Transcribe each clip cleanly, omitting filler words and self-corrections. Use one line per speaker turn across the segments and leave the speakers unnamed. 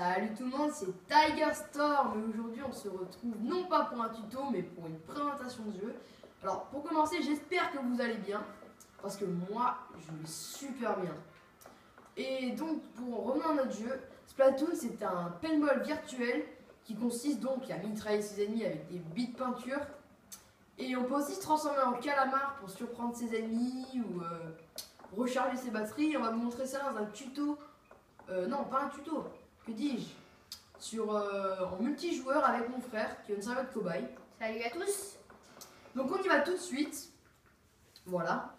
Salut tout le monde, c'est Tiger Storm et aujourd'hui on se retrouve non pas pour un tuto mais pour une présentation de jeu. Alors pour commencer, j'espère que vous allez bien parce que moi je vais super bien. Et donc pour revenir à notre jeu, Splatoon c'est un paintball virtuel qui consiste donc à mitrailler ses ennemis avec des billes de peinture. Et on peut aussi se transformer en calamar pour surprendre ses ennemis ou recharger ses batteries. On va vous montrer ça dans un tuto, non pas un tuto, que dis-je, en multijoueur avec mon frère qui est une serveur de cobaye.
Salut à tous.
Donc on y va tout de suite. Voilà.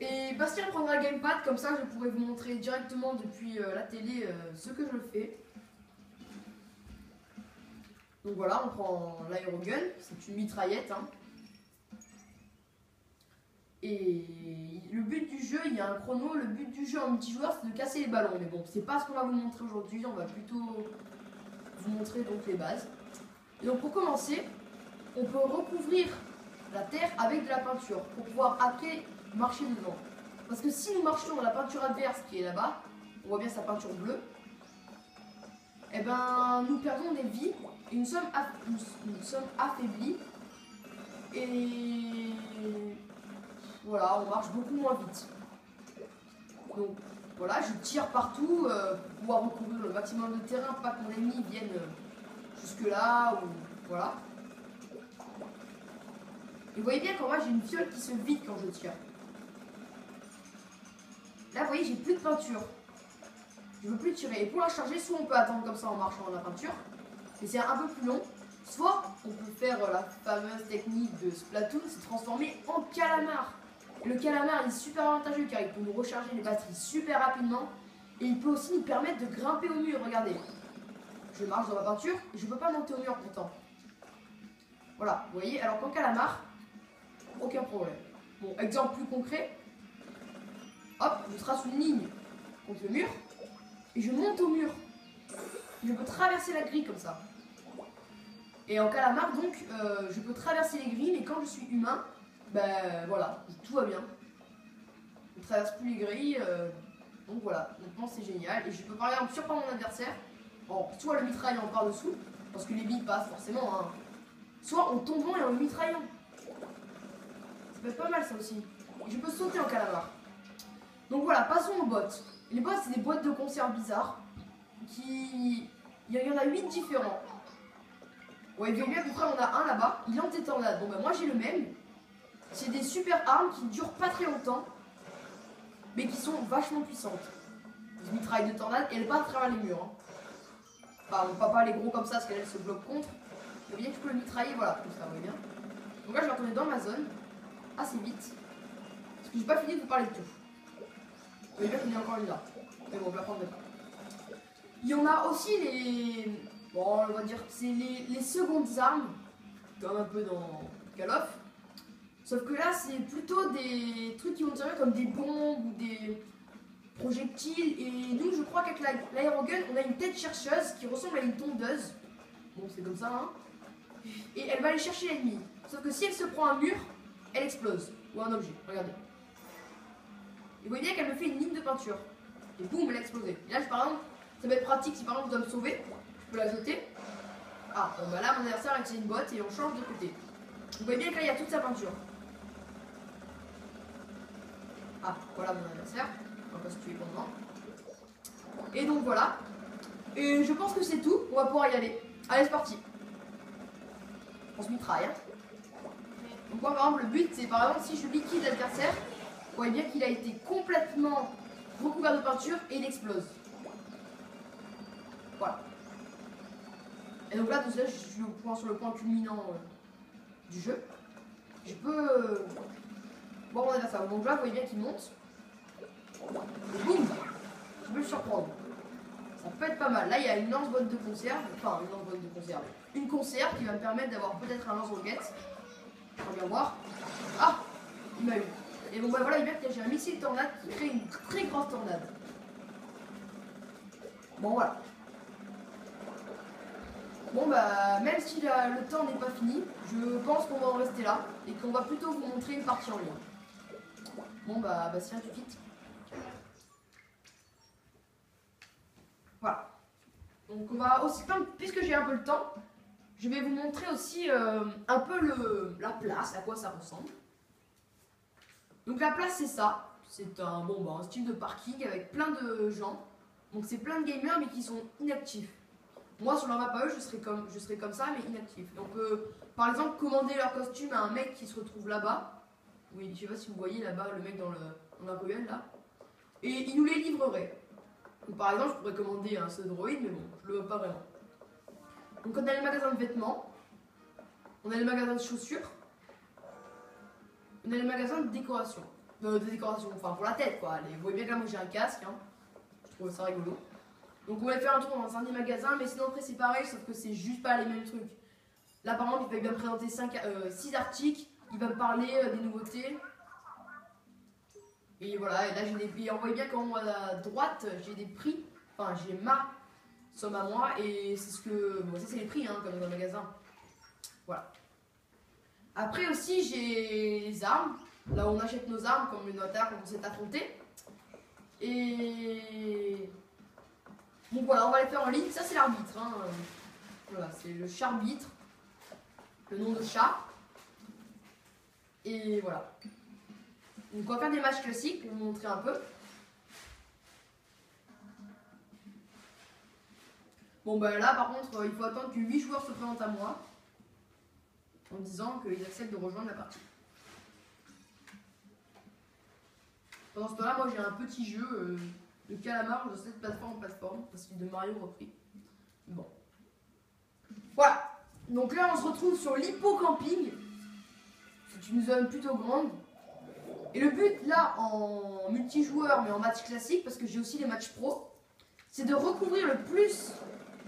Et Bastien prendra le gamepad, comme ça je pourrai vous montrer directement depuis la télé ce que je fais. Donc voilà, on prend l'aérogun, c'est une mitraillette. Hein. Et le but du jeu, il y a un chrono, le but du jeu en multijoueur c'est de casser les ballons. Mais bon, c'est pas ce qu'on va vous montrer aujourd'hui, on va plutôt vous montrer donc les bases. Et donc pour commencer, on peut recouvrir la terre avec de la peinture pour pouvoir après marcher dedans. Parce que si nous marchions dans la peinture adverse qui est là-bas, on voit bien sa peinture bleue, et ben nous perdons des vies et nous sommes affaiblis. Et voilà, on marche beaucoup moins vite. Donc voilà, je tire partout pour pouvoir recouvrir le maximum de terrain, pas que mon ennemi vienne jusque là ou voilà. Et vous voyez bien qu'en moi j'ai une fiole qui se vide quand je tire. Là vous voyez j'ai plus de peinture. Je ne veux plus tirer. Et pour la charger, soit on peut attendre comme ça en marchant dans la peinture, mais c'est un peu plus long. Soit on peut faire la fameuse technique de Splatoon, c'est transformer en calamar. Et le calamar il est super avantageux car il peut nous recharger les batteries super rapidement. Et il peut aussi nous permettre de grimper au mur. Regardez, je marche dans la peinture et je ne peux pas monter au mur pourtant. Voilà, vous voyez, alors qu'en calamar, aucun problème. Bon, exemple plus concret. Hop, je trace une ligne contre le mur. Et je monte au mur. Je peux traverser la grille comme ça. Et en calamar, donc, je peux traverser les grilles, mais quand je suis humain, ben voilà, tout va bien. Je ne traverse plus les grilles, donc voilà, maintenant c'est génial. Et je peux par exemple surprendre mon adversaire, soit le mitraillant par-dessous, parce que les billes passent forcément, hein, soit en tombant et en le mitraillant. Ça peut être pas mal ça aussi. Et je peux sauter en calamar. Donc voilà, passons aux bottes. Les bottes, c'est des boîtes de conserve bizarres. Il y en a 8 différents. Ouais, bien à peu près, on a un là-bas. Il est anti-tornade. Bon, ben moi j'ai le même. C'est des super armes qui ne durent pas très longtemps, mais qui sont vachement puissantes. Des mitrailles de tornade et elles passent à travers les murs. Hein. Enfin, pas les gros comme ça parce qu'elles se bloquent contre. Vous voyez que je peux le mitrailler, voilà, comme ça, vous voyez bien. Donc là, je vais retourner dans ma zone assez vite. Parce que j'ai pas fini de vous parler de tout. Vous voyez bien qu'il y en a encore une là. Mais bon, on va la prendre maintenant. Il y en a aussi les... Bon, on va dire que c'est les secondes armes, comme un peu dans Call of. Sauf que là, c'est plutôt des trucs qui vont servir comme des bombes ou des projectiles. Et nous, je crois qu'avec l'aérogun, on a une tête chercheuse qui ressemble à une tondeuse. Bon, c'est comme ça, hein. Et elle va aller chercher l'ennemi. Sauf que si elle se prend un mur, elle explose. Ou un objet, regardez. Et vous voyez bien qu'elle me fait une ligne de peinture. Et boum, elle a explosé. Et là, par exemple, ça va être pratique si par exemple je dois me sauver. Je peux la jeter. Ah, bon bah là, mon adversaire a utilisé une botte et on change de côté. Vous voyez bien que là, il y a toute sa peinture. Ah, voilà mon adversaire. On va pas se tuer pendant. Et donc voilà. Et je pense que c'est tout. On va pouvoir y aller. Allez, c'est parti. On se mitraille. Hein. Donc moi, par exemple, le but, c'est par exemple, si je liquide l'adversaire, vous voyez bien qu'il a été complètement recouvert de peinture et il explose. Voilà. Et donc là, tout ça, je suis sur le point culminant du jeu. Je peux voir mon adversaire. Donc là, vous voyez bien qu'il monte. Et boum, je peux le surprendre. Ça peut être pas mal. Là, il y a une lance-botte de conserve. Enfin, une lance-botte de conserve. Une conserve qui va me permettre d'avoir peut-être un lance-roquette. On va bien voir. Ah, il m'a eu. Et bon, bah voilà, il y a bien que j'ai un missile tornade qui crée une très grosse tornade. Bon, voilà. Bon bah, même si le temps n'est pas fini, je pense qu'on va en rester là et qu'on va plutôt vous montrer une partie en ligne. Bon bah, Bastien, tu quittes. Donc on va aussi, puisque j'ai un peu le temps, je vais vous montrer aussi un peu la place, à quoi ça ressemble. Donc la place c'est ça, c'est un style de parking avec plein de gens. Donc c'est plein de gamers mais qui sont inactifs. Moi sur leur map à eux je serais comme ça mais inactif. Donc par exemple commander leur costume à un mec qui se retrouve là-bas. Oui, je sais pas si vous voyez là-bas le mec dans la ruelle là. Et il nous les livrerait. Donc par exemple je pourrais commander un seul droïde mais bon je le vois pas vraiment. Donc on a le magasin de vêtements, on a le magasin de chaussures, on a le magasin de décoration. De décoration, enfin pour la tête quoi. Vous voyez bien que là moi j'ai un casque, hein. Je trouve ça rigolo. Donc on va faire un tour dans un des magasins, mais sinon après c'est pareil, sauf que c'est juste pas les mêmes trucs. Là par exemple il va me présenter 6 articles, il va me parler des nouveautés. Et voilà, et là j'ai des. Et on voit bien qu'en haut à droite j'ai des prix, enfin j'ai ma somme à moi, et c'est ce que. Bon ça c'est les prix hein, comme dans le magasin. Voilà. Après aussi j'ai les armes, là où on achète nos armes comme une notaire quand on s'est affronté. Et. Donc voilà, on va les faire en ligne, ça c'est l'arbitre. Hein. Voilà, c'est le charbitre, le nom de chat. Et voilà. Donc on va faire des matchs classiques pour vous montrer un peu. Bon bah là par contre il faut attendre que 8 joueurs se présentent à moi en disant qu'ils acceptent de rejoindre la partie. Pendant ce temps-là, moi j'ai un petit jeu de calamar de cette plateforme en plateforme, parce qu'il est de Mario repris. Bon. Voilà. Donc là on se retrouve sur l'hippocamping. C'est une zone plutôt grande. Et le but là en multijoueur mais en match classique, parce que j'ai aussi les matchs pro, c'est de recouvrir le plus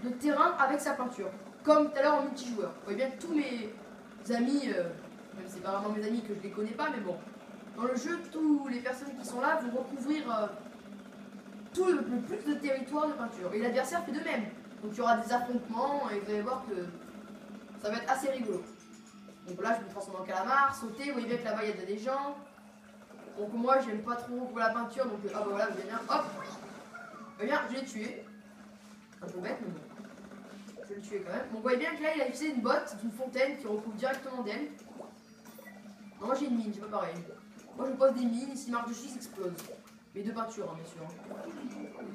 de terrain avec sa peinture. Comme tout à l'heure en multijoueur. Vous voyez bien que tous mes amis, même si c'est pas vraiment mes amis que je les connais pas, mais bon. Dans le jeu, toutes les personnes qui sont là vont recouvrir tout le plus de territoire de peinture. Et l'adversaire fait de même. Donc il y aura des affrontements et vous allez voir que ça va être assez rigolo. Donc là je me transforme en calamar, sauter, vous voyez bien que là-bas il y a déjà des gens. Donc moi j'aime pas trop la peinture, donc ah bah voilà, vous voyez bien, hop. Eh bien, je l'ai tué. Un peu bête, mais bon. Je vais le tuer quand même. Bon, vous voyez bien que là il a utilisé une botte d'une fontaine qui recouvre directement d'elle. Non, moi j'ai une mine, j'ai pas pareil. Moi je pose des mines, s'il marche dessus, ça explose. Mais de peinture, hein, bien sûr.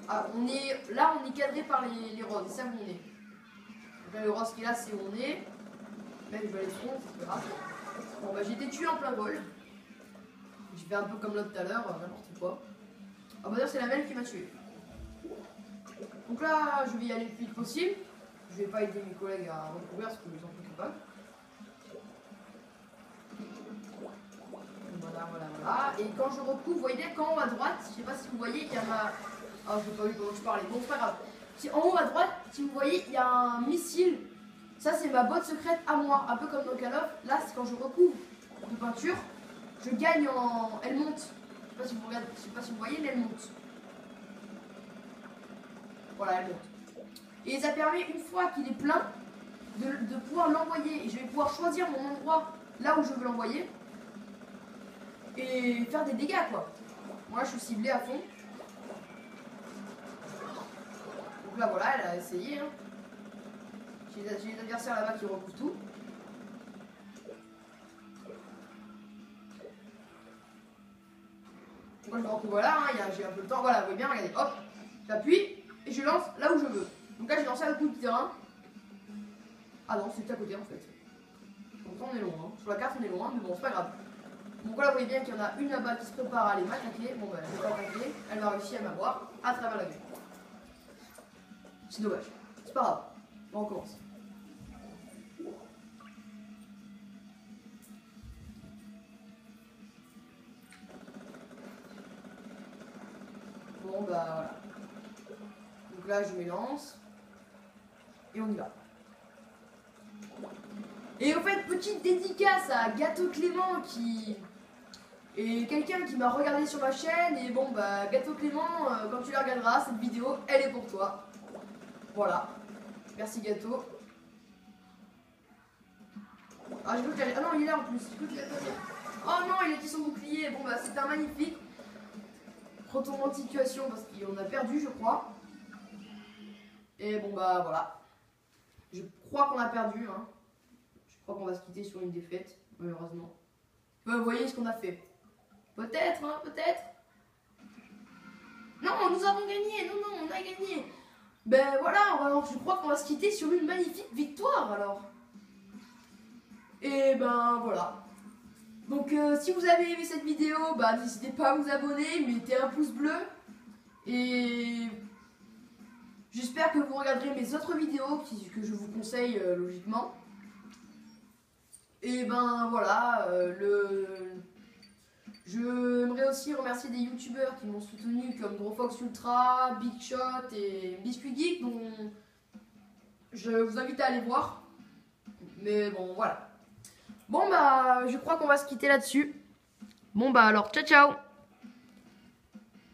Ah, là on est cadré par les roses, c'est ça où on est. Donc là le rose qui est là, c'est où on est. Là je vais aller trop, c'est pas grave. Bon bah j'ai été tué en plein vol. J'ai fait un peu comme l'autre tout à l'heure, n'importe quoi. Ah bah d'ailleurs c'est la même qui m'a tué. Donc là je vais y aller le plus vite possible. Je vais pas aider mes collègues à recouvrir parce qu'ils en sont capables. Voilà. Et quand je recouvre, vous voyez bien qu'en haut à droite, je sais pas si vous voyez, il y a ma. Ah, je n'ai pas vu pendant que je parlais. Bon, c'est pas grave. En haut à droite, si vous voyez, il y a un missile. Ça, c'est ma botte secrète à moi. Un peu comme dans Call of. Là, c'est quand je recouvre de peinture, je gagne en. Elle monte. Je sais pas si vous regardez, je sais pas si vous voyez, mais elle monte. Voilà, elle monte. Et ça permet, une fois qu'il est plein, de pouvoir l'envoyer. Et je vais pouvoir choisir mon endroit là où je veux l'envoyer. Et faire des dégâts quoi. Moi je suis ciblé à fond. Donc là voilà, elle a essayé. Hein. J'ai les adversaires là-bas qui recouvrent tout. Moi je me recouvre là, hein, j'ai un peu le temps. Voilà, vous voyez bien, regardez, hop, j'appuie et je lance là où je veux. Donc là j'ai lancé à l'autre bout du terrain. Ah non, c'est à côté en fait. Pourtant on est loin. Hein. Sur la carte on est loin, mais bon, c'est pas grave. Donc là, vous voyez bien qu'il y en a une là-bas qui se prépare à aller m'attaquer. Bon, bah, elle va pas attaquer. Elle va réussir à m'avoir à travers la vue. C'est dommage. C'est pas grave. On recommence. Bon, bah voilà. Donc là, je m'élance. Et on y va. Et en fait, petite dédicace à Gâteau Clément qui. Et quelqu'un qui m'a regardé sur ma chaîne, et bon bah Gâteau Clément, quand tu la regarderas, cette vidéo, elle est pour toi. Voilà. Merci Gâteau. Ah, ah non, il est là en plus. Oh non, il a été son bouclier. Bon bah c'était un magnifique retournement de situation parce qu'on a perdu je crois. Et bon bah voilà. Je crois qu'on a perdu. Hein. Je crois qu'on va se quitter sur une défaite, malheureusement. Vous voyez ce qu'on a fait. Peut-être, hein, peut-être. Non, nous avons gagné. Non, on a gagné. Ben voilà, alors je crois qu'on va se quitter sur une magnifique victoire alors. Et ben voilà. Donc si vous avez aimé cette vidéo, bah n'hésitez pas à vous abonner, mettez un pouce bleu. Et j'espère que vous regarderez mes autres vidéos que je vous conseille logiquement. Et ben voilà, j'aimerais aussi remercier des youtubeurs qui m'ont soutenu comme GrosFox Ultra, Big Shot et Biscuit Geek, dont je vous invite à aller voir. Mais bon voilà. Bon bah je crois qu'on va se quitter là-dessus. Bon bah alors ciao ciao.